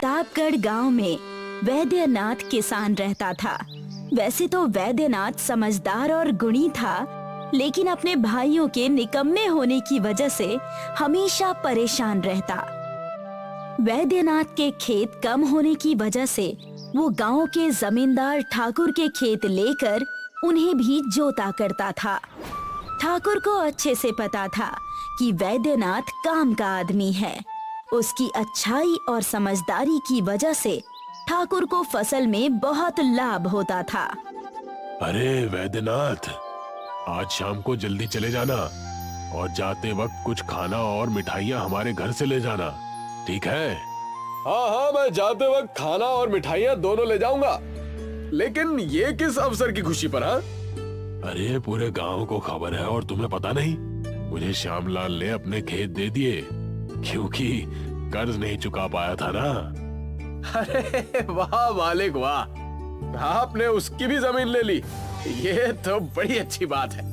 प्रतापगढ़ गांव में वैद्यनाथ किसान रहता था। वैसे तो वैद्यनाथ समझदार और गुणी था, लेकिन अपने भाइयों के निकम्मे होने की वजह से हमेशा परेशान रहता। वैद्यनाथ के खेत कम होने की वजह से वो गांव के जमींदार ठाकुर के खेत लेकर उन्हें भी जोता करता था। ठाकुर को अच्छे से पता था कि वैद्यनाथ काम का आदमी है। उसकी अच्छाई और समझदारी की वजह से ठाकुर को फसल में बहुत लाभ होता था। अरे वैद्यनाथ, आज शाम को जल्दी चले जाना और जाते वक्त कुछ खाना और मिठाइयाँ हमारे घर से ले जाना, ठीक है? हाँ हाँ, मैं जाते वक्त खाना और मिठाइयाँ दोनों ले जाऊंगा। लेकिन ये किस अवसर की खुशी पर? हाँ, अरे पूरे गांव को खबर है और तुम्हें पता नहीं? मुझे श्यामलाल ने अपने खेत दे दिए क्योंकि कर्ज नहीं चुका पाया था ना। अरे वाह मालिक वाह, आपने उसकी भी जमीन ले ली, ये तो बड़ी अच्छी बात है।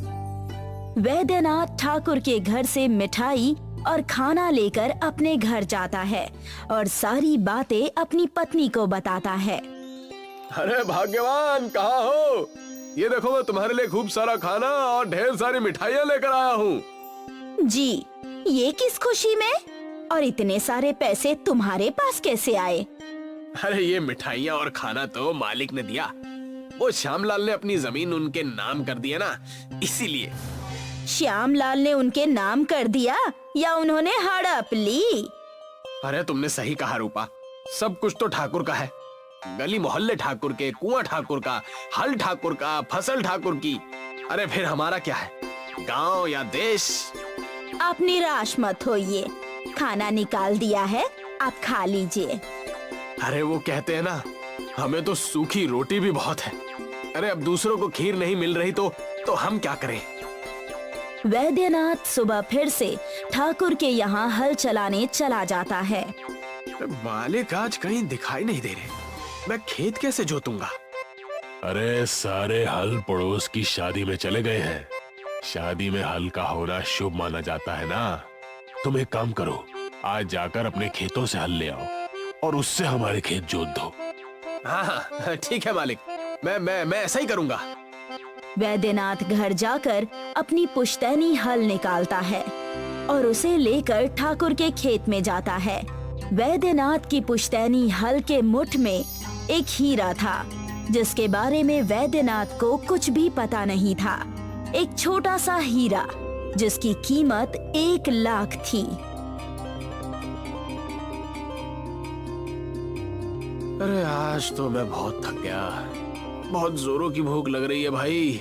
वैद्यनाथ ठाकुर के घर से मिठाई और खाना लेकर अपने घर जाता है और सारी बातें अपनी पत्नी को बताता है। अरे भाग्यवान, कहाँ हो? ये देखो, मैं तुम्हारे लिए खूब सारा खाना और ढेर सारी मिठाइयाँ लेकर आया हूँ। जी, ये किस खुशी में? और इतने सारे पैसे तुम्हारे पास कैसे आए? अरे ये मिठाइयाँ और खाना तो मालिक ने दिया। वो श्यामलाल ने अपनी जमीन उनके नाम कर दिया ना, इसीलिए। श्यामलाल ने उनके नाम कर दिया या उन्होंने हड़प ली? अरे तुमने सही कहा रूपा, सब कुछ तो ठाकुर का है। गली मोहल्ले ठाकुर के, कुआं ठाकुर का, हल ठाकुर का, फसल ठाकुर की। अरे फिर हमारा क्या है, गांव या देश? आप निराश मत होइए, खाना निकाल दिया है, आप खा लीजिए। अरे वो कहते हैं ना, हमें तो सूखी रोटी भी बहुत है। अरे अब दूसरों को खीर नहीं मिल रही तो हम क्या करें? वैद्यनाथ सुबह फिर से ठाकुर के यहाँ हल चलाने चला जाता है। मालिक आज कहीं दिखाई नहीं दे रहे, मैं खेत कैसे जोतूंगा? अरे सारे हल पड़ोस की शादी में चले गए हैं। शादी में हल का होना शुभ माना जाता है ना। तुम एक काम करो, आज जाकर अपने खेतों से हल ले आओ और उससे हमारे खेत जोत दो। हाँ हाँ ठीक है मालिक, मैं ऐसा ही करूंगा। वैद्यनाथ घर जाकर अपनी पुश्तैनी हल निकालता है और उसे लेकर ठाकुर के खेत में जाता है। वैद्यनाथ की पुश्तैनी हल के मुठ में एक हीरा था, जिसके बारे में वैद्यनाथ को कुछ भी पता नहीं था। एक छोटा सा हीरा जिसकी कीमत 1 लाख थी। अरे आज तो मैं बहुत थक गया, बहुत जोरों की भूख लग रही है भाई।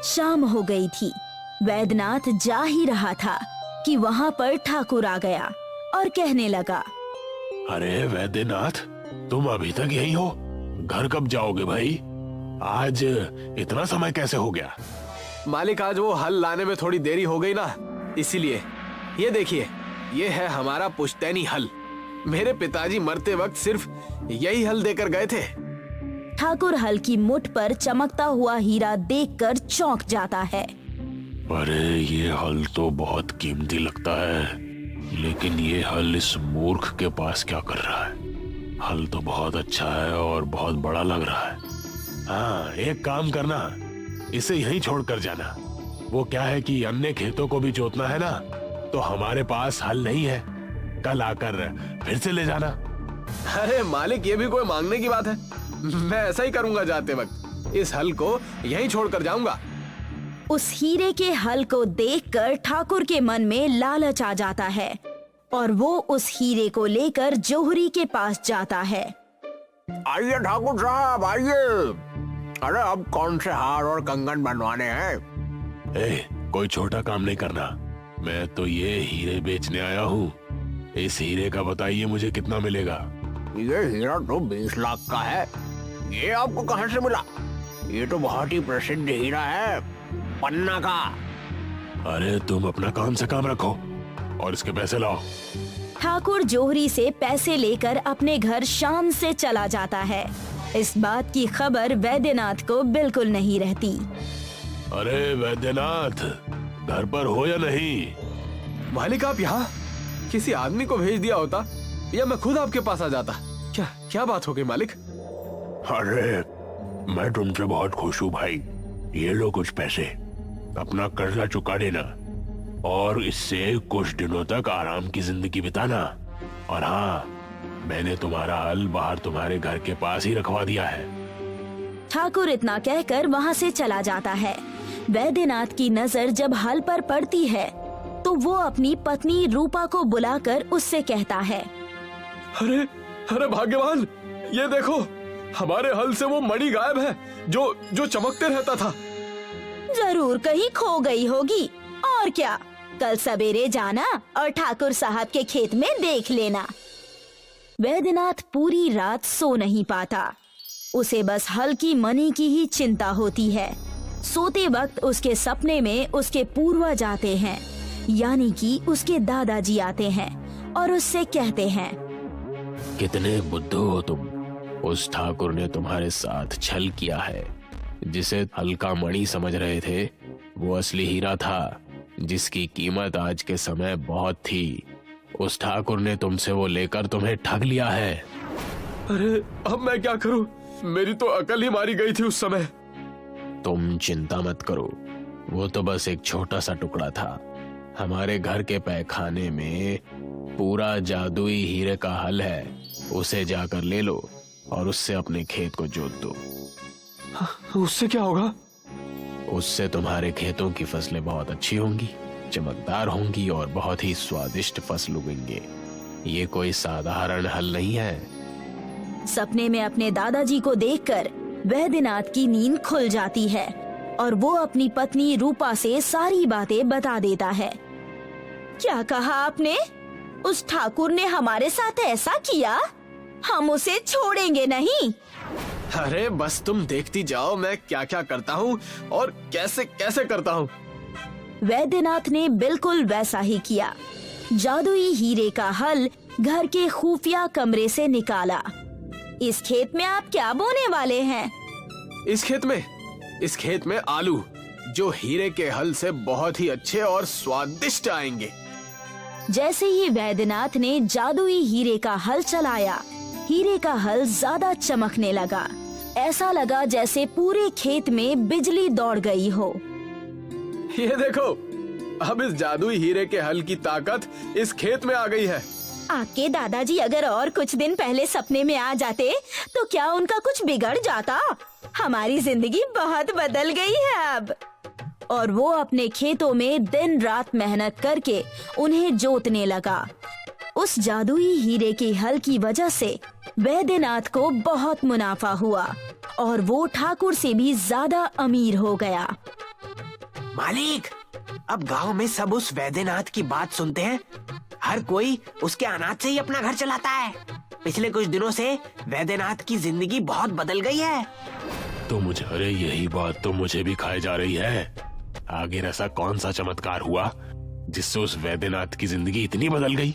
शाम हो गई थी। वैद्यनाथ जा ही रहा था कि वहाँ पर ठाकुर आ गया और कहने लगा, अरे वैद्यनाथ, तुम अभी तक यही हो? घर कब जाओगे भाई? आज इतना समय कैसे हो गया? मालिक, आज वो हल लाने में थोड़ी देरी हो गई ना, इसीलिए। ये देखिए, ये है हमारा पुश्तैनी हल। मेरे पिताजी मरते वक्त सिर्फ यही हल देकर गए थे। ठाकुर हल की मुठ पर चमकता हुआ हीरा देखकर चौंक जाता है। अरे ये हल तो बहुत कीमती लगता है, लेकिन ये हल इस मूर्ख के पास क्या कर रहा है? हल तो बहुत अच्छा है और बहुत बड़ा लग रहा है। हाँ, एक काम करना, इसे यहीं छोड़कर जाना। वो क्या है कि अन्य खेतों को भी जोतना है ना, तो हमारे पास हल नहीं है। कल आकर फिर से ले जाना। अरे मालिक, ये भी कोई मांगने की बात है? मैं ऐसा ही करूंगा। जाते वक्त इस हल को यहीं छोड़कर जाऊंगा। उस हीरे के हल को देखकर ठाकुर के मन में लालच आ जाता है और वो उस हीरे को लेकर जोहरी के पास जाता है। आइए ठाकुर साहब, आइए। अरे अब कौन से हार और कंगन बनवाने हैं? कोई छोटा काम नहीं करना, मैं तो ये हीरे बेचने आया हूँ। इस हीरे का बताइए मुझे कितना मिलेगा? ये हीरा तो 20 लाख का है। ये आपको कहाँ से मिला? ये तो बहुत ही प्रसिद्ध हीरा है, पन्ना का। अरे तुम अपना काम से काम रखो और इसके पैसे लाओ। ठाकुर जोहरी से पैसे लेकर अपने घर शाम से चला जाता है। इस बात की खबर वैद्यनाथ को बिल्कुल नहीं रहती। अरे वैद्यनाथ, घर पर हो या नहीं? मालिक, आप यहाँ? किसी आदमी को भेज दिया होता या मैं खुद आपके पास आ जाता। क्या क्या बात हो गई मालिक? अरे मैं तुमसे बहुत खुश हूँ भाई। ये लो कुछ पैसे, अपना कर्जा चुका देना और इससे कुछ दिनों तक आराम की जिंदगी बिताना। और हाँ, मैंने तुम्हारा हल बाहर तुम्हारे घर के पास ही रखवा दिया है। ठाकुर इतना कहकर वहाँ से चला जाता है। वैद्यनाथ की नजर जब हल पर पड़ती है तो वो अपनी पत्नी रूपा को बुलाकर उससे कहता है, अरे अरे भाग्यवान, ये देखो हमारे हल से वो मणि गायब है जो जो चमकते रहता था। जरूर कहीं खो गई होगी, और क्या, कल सवेरे जाना और ठाकुर साहब के खेत में देख लेना। वैद्यनाथ पूरी रात सो नहीं पाता। उसे बस हल की मणि की ही चिंता होती है। सोते वक्त उसके सपने में उसके पूर्वज आते हैं, यानी कि उसके दादाजी आते हैं और उससे कहते हैं, कितने बुद्धू हो तुम। उस ठाकुर ने तुम्हारे साथ छल किया है। जिसे हल्का मणि समझ रहे थे वो असली हीरा था, जिसकी कीमत आज के समय बहुत थी। उस ठाकुर ने तुमसे वो लेकर तुम्हें ठग लिया है। अरे अब मैं क्या करूं? मेरी तो अकल ही मारी गई थी उस समय। तुम चिंता मत करो, वो तो बस एक छोटा सा टुकड़ा था। हमारे घर के पैखाने में पूरा जादुई हीरे का हल है। उसे जाकर ले लो और उससे अपने खेत को जोत दो। उससे क्या होगा? उससे तुम्हारे खेतों की फसलें बहुत अच्छी होंगी, चमकदार होंगी और बहुत ही स्वादिष्ट फसल उगेंगे। ये कोई साधारण हल नहीं है। सपने में अपने दादाजी को देखकर वैद्यनाथ की नींद खुल जाती है और वो अपनी पत्नी रूपा से सारी बातें बता देता है। क्या कहा आपने? उस ठाकुर ने हमारे साथ ऐसा किया? हम उसे छोड़ेंगे नहीं। अरे बस तुम देखती जाओ मैं क्या क्या करता हूँ और कैसे कैसे करता हूँ। वैद्यनाथ ने बिल्कुल वैसा ही किया। जादुई हीरे का हल घर के खुफिया कमरे से निकाला। इस खेत में आप क्या बोने वाले हैं? इस खेत में आलू, जो हीरे के हल से बहुत ही अच्छे और स्वादिष्ट आएंगे। जैसे ही वैद्यनाथ ने जादुई हीरे का हल चलाया, हीरे का हल ज्यादा चमकने लगा। ऐसा लगा जैसे पूरे खेत में बिजली दौड़ गई हो। ये देखो, अब इस जादुई हीरे के हल की ताकत इस खेत में आ गई है। आपके दादाजी अगर और कुछ दिन पहले सपने में आ जाते तो क्या उनका कुछ बिगड़ जाता? हमारी जिंदगी बहुत बदल गई है अब। और वो अपने खेतों में दिन रात मेहनत करके उन्हें जोतने लगा। उस जादुई हीरे के हल की वजह से वैद्यनाथ को बहुत मुनाफा हुआ और वो ठाकुर से भी ज्यादा अमीर हो गया। मालिक, अब गांव में सब उस वैद्यनाथ की बात सुनते हैं। हर कोई उसके अनाज से ही अपना घर चलाता है। पिछले कुछ दिनों से वैद्यनाथ की जिंदगी बहुत बदल गई है। तो मुझे, अरे यही बात तो मुझे भी खाई जा रही है। आखिर ऐसा कौन सा चमत्कार हुआ जिससे उस वैद्यनाथ की जिंदगी इतनी बदल गई?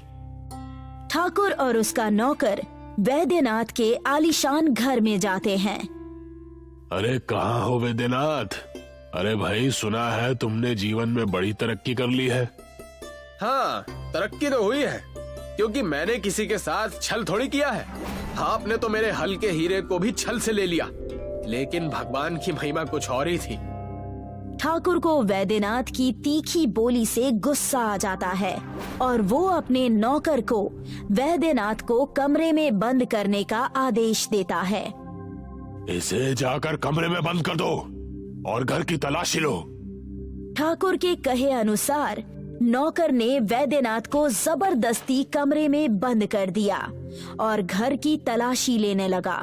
ठाकुर और उसका नौकर वैद्यनाथ के आलीशान घर में जाते हैं। अरे कहाँ हो वैद्यनाथ? अरे भाई, सुना है तुमने जीवन में बड़ी तरक्की कर ली है। हाँ, तरक्की तो हुई है, क्योंकि मैंने किसी के साथ छल थोड़ी किया है। आपने तो मेरे हल के हीरे को भी छल से ले लिया, लेकिन भगवान की महिमा कुछ और ही थी। ठाकुर को वैद्यनाथ की तीखी बोली से गुस्सा आ जाता है और वो अपने नौकर को वैद्यनाथ को कमरे में बंद करने का आदेश देता है। इसे जाकर कमरे में बंद कर दो और घर की तलाशी लो। ठाकुर के कहे अनुसार नौकर ने वैद्यनाथ को जबरदस्ती कमरे में बंद कर दिया और घर की तलाशी लेने लगा।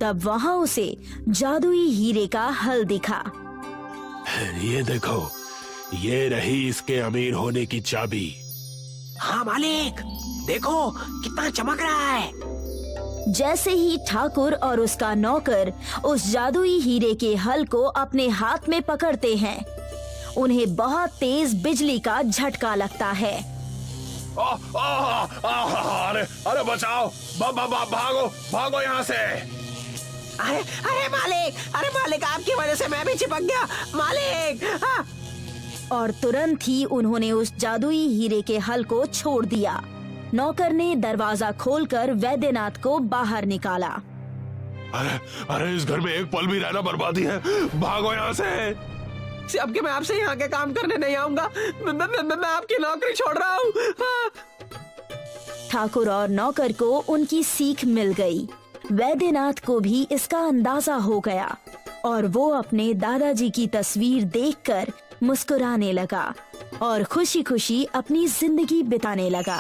तब वहाँ उसे जादुई हीरे का हल दिखा। ये देखो, ये रही इसके अमीर होने की चाबी। हाँ मालिक, देखो कितना चमक रहा है। जैसे ही ठाकुर और उसका नौकर उस जादुई हीरे के हल को अपने हाथ में पकड़ते हैं, उन्हें बहुत तेज बिजली का झटका लगता है। अरे अरे बचाओ, भागो भागो यहाँ से। अरे मालिक, आपकी वजह से मैं भी चिपक गया मालिक। और तुरंत ही उन्होंने उस जादुई हीरे के हल को छोड़ दिया। नौकर ने दरवाजा खोलकर वैद्यनाथ को बाहर निकाला। अरे अरे इस घर में एक पल भी रहना बर्बादी है, भागो यहाँ से। अब के मैं आपसे यहाँ के काम करने नहीं आऊंगा। मैं आपकी नौकरी छोड़ रहा हूँ। हाँ। ठाकुर और नौकर को उनकी सीख मिल गई। वैद्यनाथ को भी इसका अंदाजा हो गया और वो अपने दादाजी की तस्वीर देखकर मुस्कुराने लगा और खुशी खुशी अपनी जिंदगी बिताने लगा।